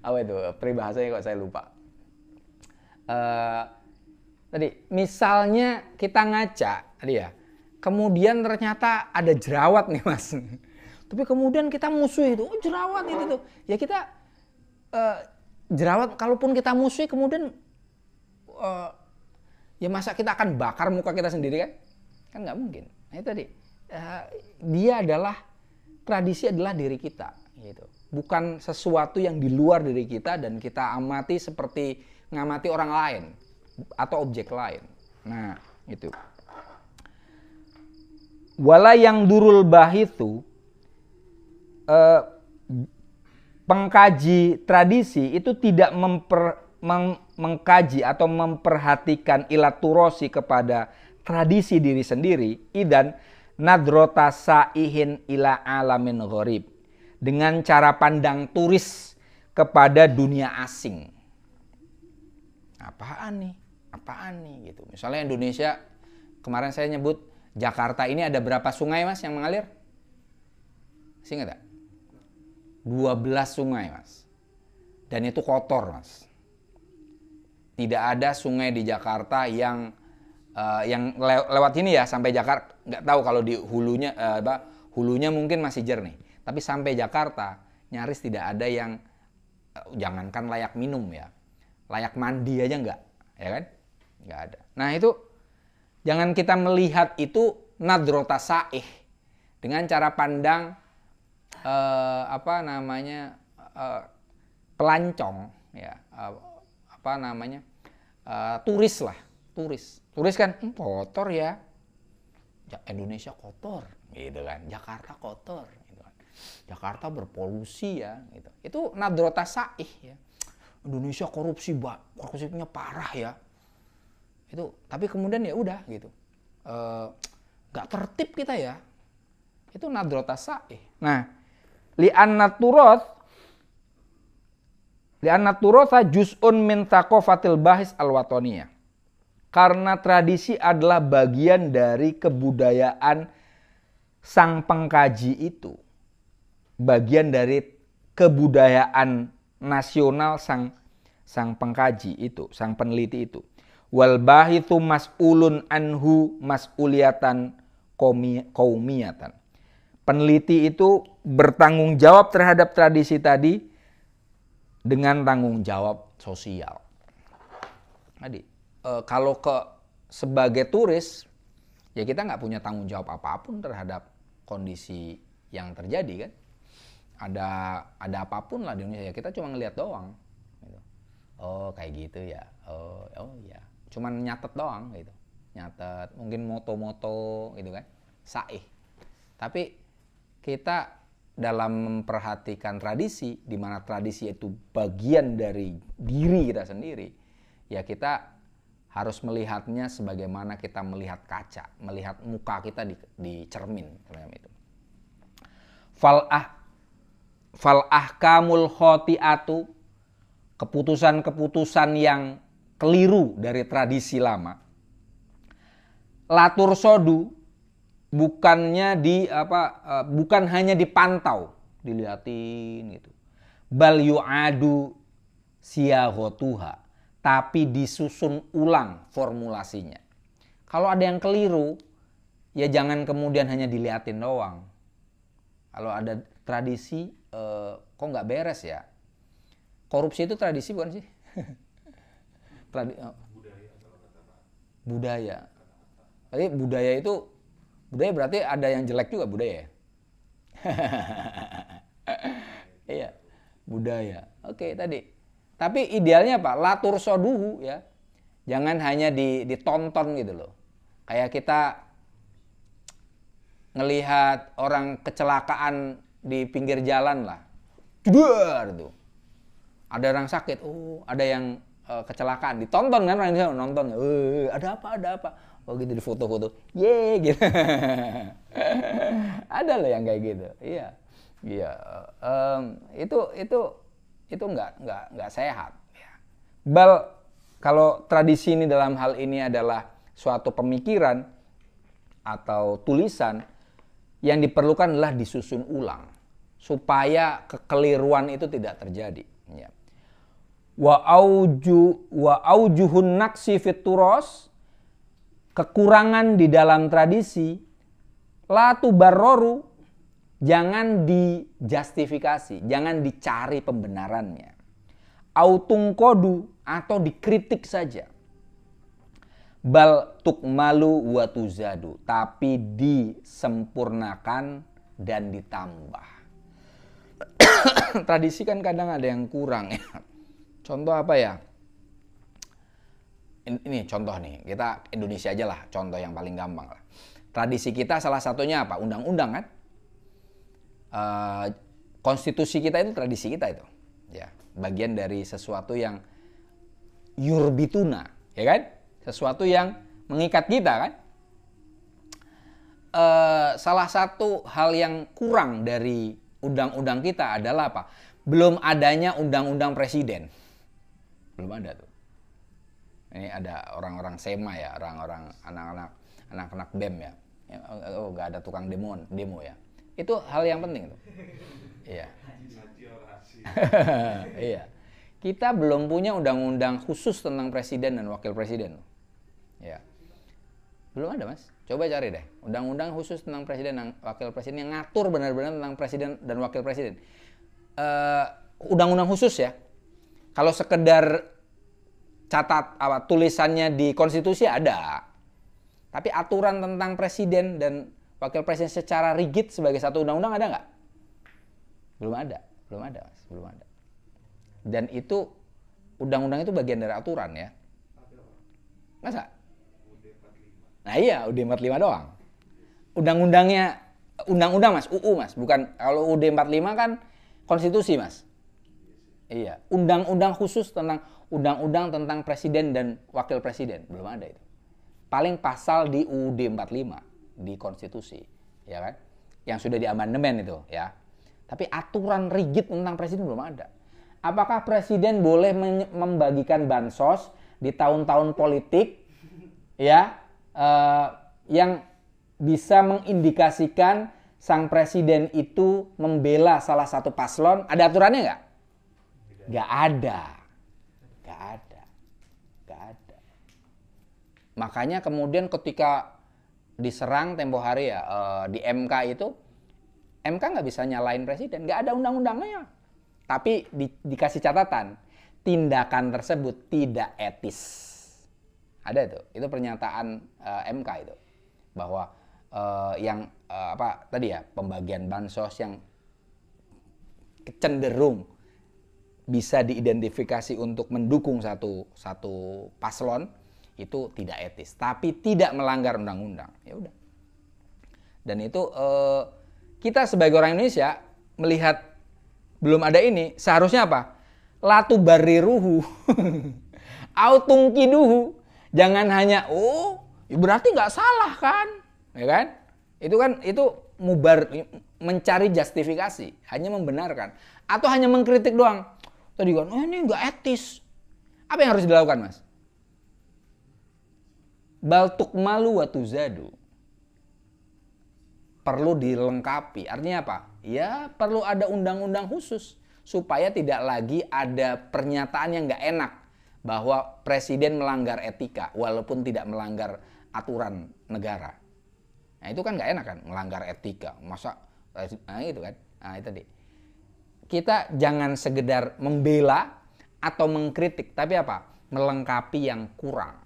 S1: Apa itu peribahasanya kok saya lupa. Tadi misalnya kita ngaca tadi ya. Kemudian ternyata ada jerawat nih Mas. Tapi kemudian kita musuhi itu, jerawat itu tuh. Ya kita jerawat, kalaupun kita musuhi kemudian ya masa kita akan bakar muka kita sendiri kan? Kan nggak mungkin. Nah itu tadi, dia adalah, tradisi adalah diri kita. Gitu. Bukan sesuatu yang di luar diri kita dan kita amati seperti ngamati orang lain atau objek lain. Nah itu. Wala yang durul bahitu, pengkaji tradisi itu tidak mengkaji atau memperhatikan ilaturosi kepada tradisi diri sendiri, idan nadrota sa'ihin ila alamin gharib, dengan cara pandang turis kepada dunia asing. Apaan nih gitu. Misalnya Indonesia, kemarin saya nyebut Jakarta ini ada berapa sungai Mas yang mengalir? Masih ingat gak? 12 sungai Mas. Dan itu kotor Mas. Tidak ada sungai di Jakarta yang lewat ini ya sampai Jakarta. Nggak tahu kalau di hulunya mungkin masih jernih. Tapi sampai Jakarta nyaris tidak ada yang, jangankan layak minum ya, layak mandi aja nggak, ya kan? Nggak ada. Nah itu jangan kita melihat itu nadrota sa'ih dengan cara pandang pelancong ya, turis lah, turis kan kotor ya, Indonesia kotor gitu kan, Jakarta kotor gitu kan, Jakarta berpolusi ya gitu. Itu nadrota sa'ih ya, Indonesia korupsinya parah ya. Itu tapi kemudian ya udah gitu, nggak tertib kita ya, itu nadrota sa'ih. Nah li'anna turotha juz'un min thaqafatil bahis al-watoniyah, karena tradisi adalah bagian dari kebudayaan sang pengkaji itu, bagian dari kebudayaan nasional sang pengkaji itu, sang peneliti itu. Wal bahithu mas'ulun anhu mas'uliyatan qaumiyatan. Peneliti itu bertanggung jawab terhadap tradisi tadi dengan tanggung jawab sosial. Tadi, kalau sebagai turis, ya kita nggak punya tanggung jawab apapun terhadap kondisi yang terjadi kan. Ada apapun lah di Indonesia, ya kita cuma ngelihat doang. Gitu. Oh kayak gitu ya, oh ya, cuman nyatet doang gitu, nyatet, mungkin moto-moto gitu kan, saih. Tapi kita dalam memperhatikan tradisi, di mana tradisi itu bagian dari diri kita sendiri, ya kita harus melihatnya sebagaimana kita melihat kaca, melihat muka kita di cermin, semacam itu. Fal ahkamul khotiatu, keputusan-keputusan yang keliru dari tradisi lama, latur sodu, bukan hanya dipantau, dilihatin gitu. Bal yu'adu siyaghatuha, tapi disusun ulang formulasinya. Kalau ada yang keliru, ya jangan kemudian hanya dilihatin doang. Kalau ada tradisi, kok nggak beres ya? Korupsi itu tradisi bukan sih? Budaya. Tapi budaya berarti ada yang jelek juga budaya ya? Iya, budaya. Oke, tadi. Tapi idealnya apa? Latur soduhu ya. Jangan hanya ditonton gitu loh. Kayak kita ngelihat orang kecelakaan di pinggir jalan lah. Jedar tuh. Ada orang sakit, ada yang kecelakaan, ditonton kan orang Indonesia nonton. Ada apa? Oh gitu, di foto-foto. Gitu. Ada loh yang kayak gitu. Iya. Itu nggak sehat. Bal kalau tradisi ini dalam hal ini adalah suatu pemikiran atau tulisan, yang diperlukan adalah disusun ulang supaya kekeliruan itu tidak terjadi. Ya. Wa aujuhun naqsi fit turos, kekurangan di dalam tradisi, la tubarroru, jangan dijustifikasi, jangan dicari pembenarannya. Autungkodu, atau dikritik saja. Bal tukmalu wa tuzadu, tapi disempurnakan dan ditambah. Tradisi kan kadang ada yang kurang ya. Contoh apa ya? Ini contoh nih, kita Indonesia aja lah, contoh yang paling gampang lah. Tradisi kita salah satunya apa? Undang-undang kan? Konstitusi kita itu tradisi kita itu. Ya, bagian dari sesuatu yang yurbituna, ya kan? Sesuatu yang mengikat kita kan? Salah satu hal yang kurang dari undang-undang kita adalah apa? Belum adanya undang-undang presiden. Belum ada tuh. Ini ada orang-orang SEMA ya, orang-orang anak-anak BEM ya. Gak ada tukang demo ya. Itu hal yang penting tuh. Iya. Iya. Kita belum punya undang-undang khusus tentang presiden dan wakil presiden. Ya. Belum ada, Mas. Coba cari deh. Undang-undang khusus tentang presiden dan wakil presiden yang ngatur benar-benar tentang presiden dan wakil presiden. Undang-undang khusus ya. Kalau sekedar tulisannya di konstitusi ada. Tapi aturan tentang presiden dan wakil presiden secara rigid sebagai satu undang-undang ada nggak? Belum ada, Mas. Belum ada. Dan itu undang-undang itu bagian dari aturan ya. Masa? Nah iya, UUD 45 doang. Undang-undang Mas, UU Mas, bukan. Kalau UUD 45 kan konstitusi Mas. Iya, undang-undang khusus tentang undang-undang tentang presiden dan wakil presiden, belum ada itu. Paling pasal di UUD 45 di konstitusi, ya kan? Yang sudah diamandemen itu, ya. Tapi aturan rigid tentang presiden belum ada. Apakah presiden boleh membagikan bansos di tahun-tahun politik, ya? Yang bisa mengindikasikan sang presiden itu membela salah satu paslon, ada aturannya nggak? Nggak ada. Makanya kemudian ketika diserang tempo hari ya di MK itu, MK nggak bisa nyalain presiden, nggak ada undang-undangnya. Tapi dikasih catatan, tindakan tersebut tidak etis. Ada itu pernyataan MK itu, bahwa tadi ya, pembagian bansos yang cenderung bisa diidentifikasi untuk mendukung satu paslon itu tidak etis, tapi tidak melanggar undang-undang. Ya udah. Dan itu kita sebagai orang Indonesia melihat belum ada ini, seharusnya apa? Latu bariruhu, autungkiduhu. Jangan hanya berarti nggak salah kan, ya kan? Itu mencari justifikasi, hanya membenarkan atau hanya mengkritik doang. Tadi kan, ini nggak etis. Apa yang harus dilakukan, Mas? Baltuk malu wa tuzadu. Perlu dilengkapi. Artinya apa? Ya perlu ada undang-undang khusus supaya tidak lagi ada pernyataan yang nggak enak bahwa presiden melanggar etika walaupun tidak melanggar aturan negara. Nah itu kan nggak enak kan, melanggar etika. Masa gitu kan? Nah itu tadi. Kita jangan sekedar membela atau mengkritik, tapi apa? Melengkapi yang kurang.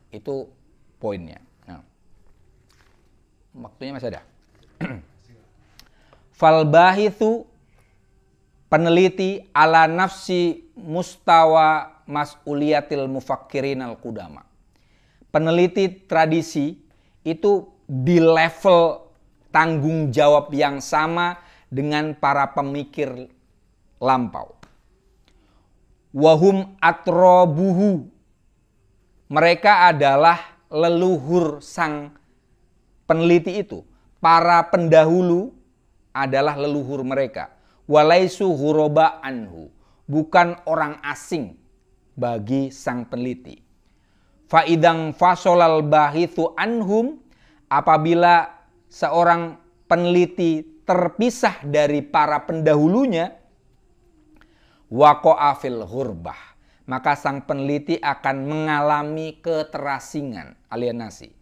S1: Itu poinnya. Nah, waktunya masih ada. Falbahithu, peneliti ala nafsi mustawa mas'uliyatil mufakkirin al-qudama. Peneliti tradisi itu di level tanggung jawab yang sama dengan para pemikir lampau. Wahum atrobuhu, mereka adalah leluhur sang peneliti itu. Para pendahulu adalah leluhur mereka. Walaisu huroba anhu, bukan orang asing bagi sang peneliti. Faidang fasolal bahithu anhum, apabila seorang peneliti terpisah dari para pendahulunya, waqa'a fil ghurbah, maka sang peneliti akan mengalami keterasingan, alienasi.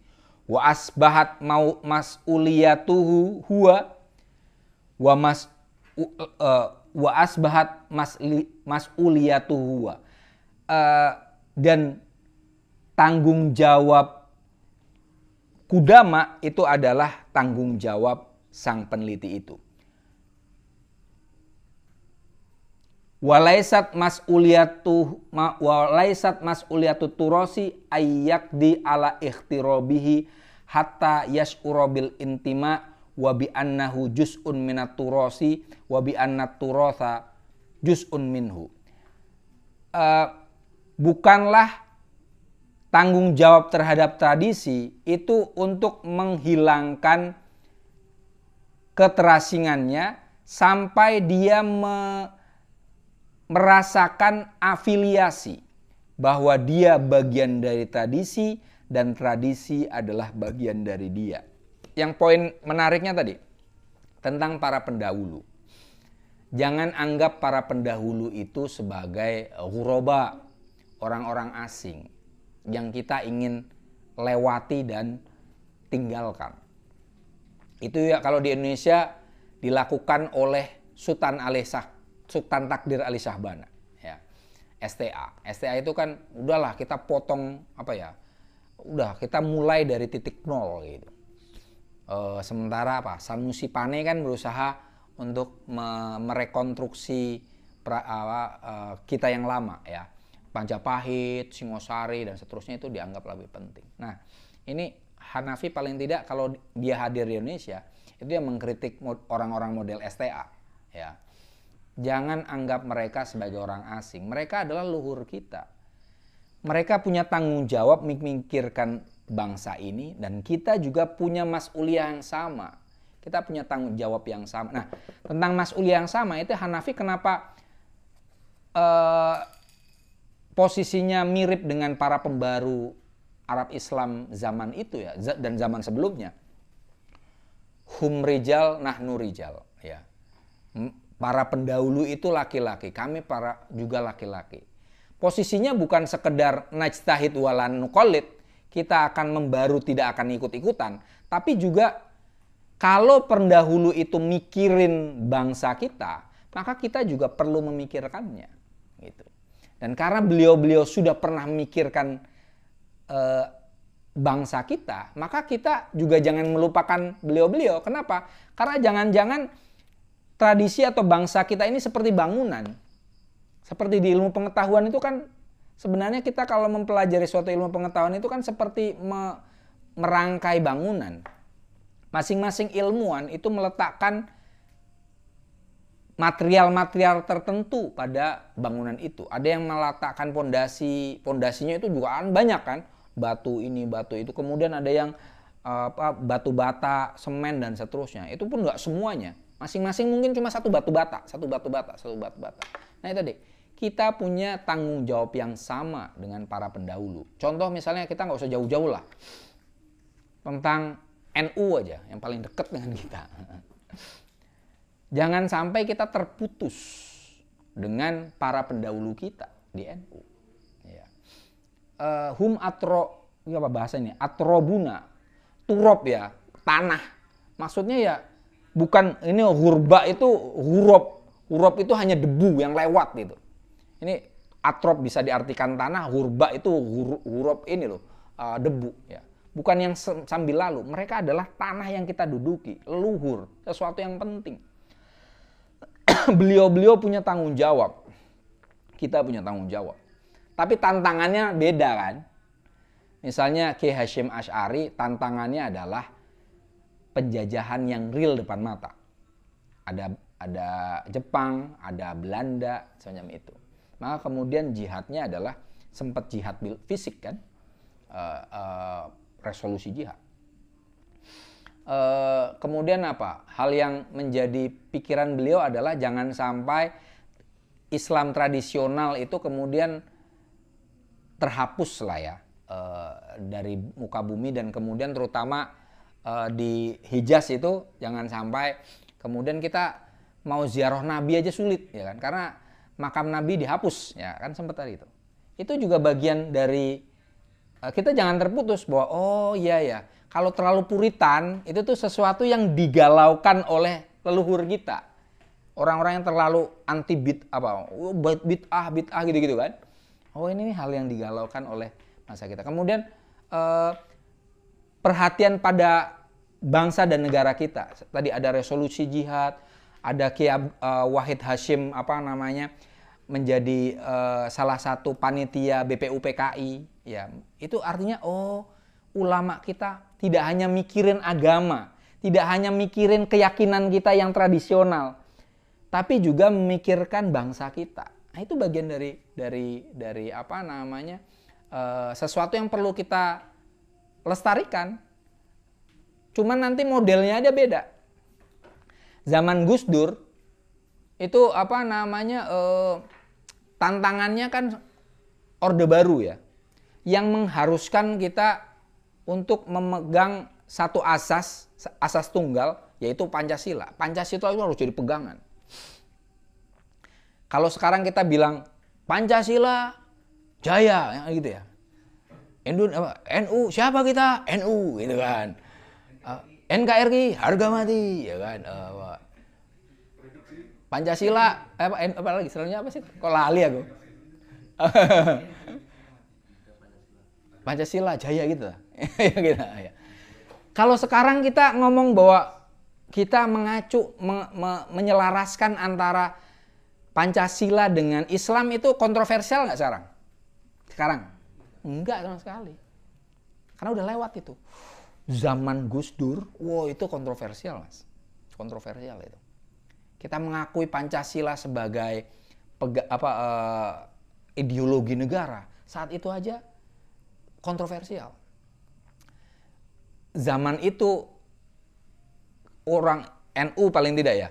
S1: Wa asbahat mas'uliyatuhu huwa wa asbahat mas'uliyatuhu huwa, dan tanggung jawab kudama itu adalah tanggung jawab sang peneliti itu. Walaisat mas'uliyatu turosi ayyakdi ala ikhtirobihi hatta yash'ura bil intima wa bi annahu juz'un minat turosi wa bi annat turotha juz'un minhu. Bukanlah tanggung jawab terhadap tradisi itu untuk menghilangkan keterasingannya sampai dia merasakan afiliasi bahwa dia bagian dari tradisi dan tradisi adalah bagian dari dia. Yang poin menariknya tadi tentang para pendahulu. Jangan anggap para pendahulu itu sebagai ghuraba, orang-orang asing yang kita ingin lewati dan tinggalkan. Itu ya kalau di Indonesia dilakukan oleh Sultan Takdir Ali Syahbana, ya. STA itu kan udahlah kita potong udah kita mulai dari titik nol gitu. Sementara Sanusi Pane kan berusaha untuk merekonstruksi kita yang lama, ya. Majapahit, Singosari dan seterusnya itu dianggap lebih penting. Nah, ini Hanafi paling tidak kalau dia hadir di Indonesia itu dia mengkritik orang-orang model STA, ya. Jangan anggap mereka sebagai orang asing. Mereka adalah leluhur kita. Mereka punya tanggung jawab memikirkan bangsa ini dan kita juga punya mas'uliyah yang sama. Kita punya tanggung jawab yang sama. Nah, tentang mas'uliyah yang sama itu Hanafi kenapa posisinya mirip dengan para pembaru Arab Islam zaman itu ya dan zaman sebelumnya. Hum rijal nahnu rijal, ya. Para pendahulu itu laki-laki, kami juga laki-laki. Posisinya bukan sekedar najtahid walan nuqallid, kita akan membaru tidak akan ikut-ikutan, tapi juga kalau pendahulu itu mikirin bangsa kita, maka kita juga perlu memikirkannya gitu. Dan karena beliau-beliau sudah pernah memikirkan bangsa kita, maka kita juga jangan melupakan beliau-beliau. Kenapa? Karena jangan-jangan tradisi atau bangsa kita ini seperti bangunan. Seperti di ilmu pengetahuan itu kan sebenarnya kita kalau mempelajari suatu ilmu pengetahuan itu kan seperti merangkai bangunan. Masing-masing ilmuwan itu meletakkan material-material tertentu pada bangunan itu. Ada yang meletakkan pondasi, pondasinya itu juga banyak kan, batu ini, batu itu. Kemudian ada yang batu bata, semen dan seterusnya. Itu pun nggak semuanya. Masing-masing mungkin cuma satu batu bata. Nah itu deh. Kita punya tanggung jawab yang sama dengan para pendahulu. Contoh misalnya kita nggak usah jauh-jauh lah. Tentang NU aja, yang paling dekat dengan kita. Jangan sampai kita terputus dengan para pendahulu kita di NU. Ya. Apa bahasa ini? Atrobuna, turop ya, tanah. Maksudnya ya bukan ini hurba itu huruf itu hanya debu yang lewat gitu. Ini atrop bisa diartikan tanah, hurba itu huruf ini loh, debu ya. Bukan yang sambil lalu, mereka adalah tanah yang kita duduki, leluhur, sesuatu yang penting. Beliau-beliau punya tanggung jawab, kita punya tanggung jawab. Tapi tantangannya beda kan. Misalnya Ki Hasyim Asy'ari, tantangannya adalah penjajahan yang real depan mata. Ada Jepang, ada Belanda, semacam itu. Maka kemudian jihadnya adalah sempat jihad fisik kan, resolusi jihad. Kemudian apa? Hal yang menjadi pikiran beliau adalah jangan sampai Islam tradisional itu kemudian terhapus lah ya dari muka bumi, dan kemudian terutama di Hijaz itu jangan sampai kemudian kita mau ziarah Nabi aja sulit ya kan, karena makam Nabi dihapus ya kan, sempat tadi itu. Itu juga bagian dari kita jangan terputus bahwa oh iya ya, kalau terlalu puritan itu tuh sesuatu yang digalaukan oleh leluhur kita. Orang-orang yang terlalu anti bid'ah gitu-gitu kan. Oh ini hal yang digalaukan oleh masa kita. Kemudian perhatian pada bangsa dan negara kita. Tadi ada resolusi jihad, ada Kiai Wahid Hasyim menjadi salah satu panitia BPUPKI ya. Itu artinya oh ulama kita tidak hanya mikirin agama, tidak hanya mikirin keyakinan kita yang tradisional, tapi juga memikirkan bangsa kita. Nah, itu bagian dari sesuatu yang perlu kita lestarikan. Cuman nanti modelnya aja beda. Zaman Gus Dur itu tantangannya kan Orde Baru ya, yang mengharuskan kita untuk memegang satu asas tunggal, yaitu Pancasila. Pancasila itu harus jadi pegangan. Kalau sekarang kita bilang Pancasila jaya gitu ya, NU siapa kita? NU gitu kan. NKRI harga mati ya kan. Pancasila apa lagi istilahnya apa sih? Kok lali aku. Pancasila jaya gitu. Gitu ya. Kalau sekarang kita ngomong bahwa kita mengacu menyelaraskan antara Pancasila dengan Islam, itu kontroversial nggak sekarang? Sekarang enggak sama sekali. Karena udah lewat itu. Zaman Gus Dur, wow itu kontroversial mas. Kontroversial itu. Kita mengakui Pancasila sebagai ideologi negara. Saat itu aja kontroversial. Zaman itu orang NU paling tidak ya,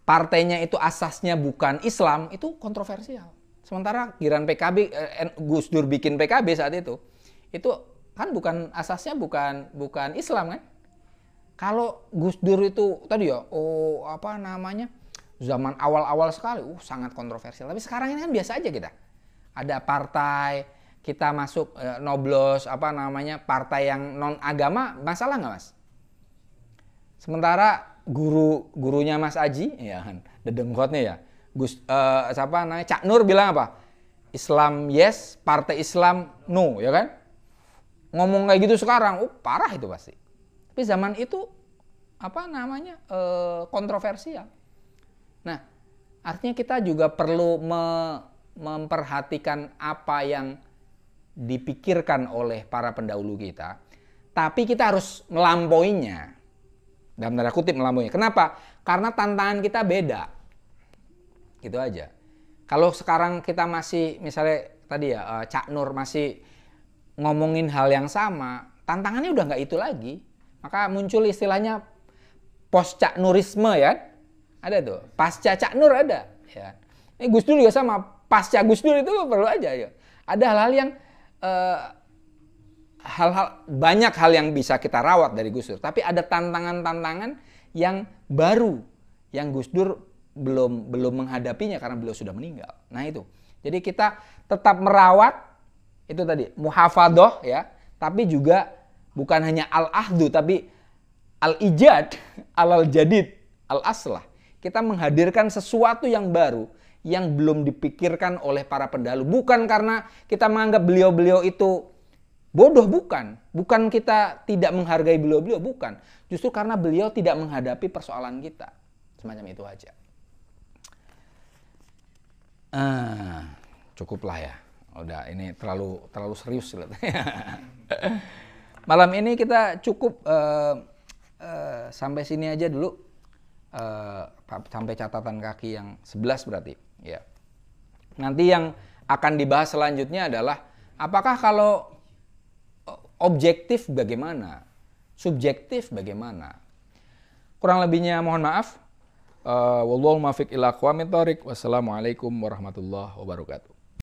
S1: partainya itu asasnya bukan Islam, itu kontroversial. Sementara giliran PKB, Gus Dur bikin PKB saat itu kan bukan asasnya bukan Islam kan. Kalau Gus Dur itu tadi ya, zaman awal-awal sekali, sangat kontroversial. Tapi sekarang ini kan biasa aja kita. Ada partai, kita masuk noblos partai yang non agama, masalah nggak Mas? Sementara gurunya Mas Aji, ya kan, dedengkotnya ya, Cak Nur bilang apa? Islam yes, partai Islam no, ya kan? Ngomong kayak gitu sekarang, parah itu pasti. Tapi zaman itu kontroversial. Nah, artinya kita juga perlu memperhatikan apa yang dipikirkan oleh para pendahulu kita, tapi kita harus melampauinya. Dalam tanda kutip melampauinya. Kenapa? Karena tantangan kita beda. Gitu aja. Kalau sekarang kita masih, misalnya tadi ya, Cak Nur masih ngomongin hal yang sama, tantangannya udah nggak itu lagi. Maka muncul istilahnya post Cak Nurisme ya. Ada tuh, pasca Cak Nur ada. Ya. Ini Gus Dur juga sama, pasca Gus Dur itu perlu aja. Ya. Ada hal-hal yang banyak hal yang bisa kita rawat dari Gus Dur, tapi ada tantangan-tantangan yang baru yang Gus Dur belum menghadapinya karena beliau sudah meninggal. Nah itu. Jadi kita tetap merawat itu tadi muhafadhah ya, tapi juga bukan hanya al-ahdu tapi al-ijad, al-jadid, al-aslah. Kita menghadirkan sesuatu yang baru yang belum dipikirkan oleh para pendahulu. Bukan karena kita menganggap beliau-beliau itu bodoh, bukan. Bukan kita tidak menghargai beliau-beliau, bukan. Justru karena beliau tidak menghadapi persoalan kita. Semacam itu aja. Cukuplah ya. Udah, ini terlalu serius. Malam ini kita cukup sampai sini aja dulu. Sampai catatan kaki yang 11 berarti. Ya. Nanti yang akan dibahas selanjutnya adalah apakah kalau objektif bagaimana, subjektif bagaimana. Kurang lebihnya mohon maaf. Wallahul muwaffiq ila aqwamit thoriq. Wassalamualaikum warahmatullahi wabarakatuh.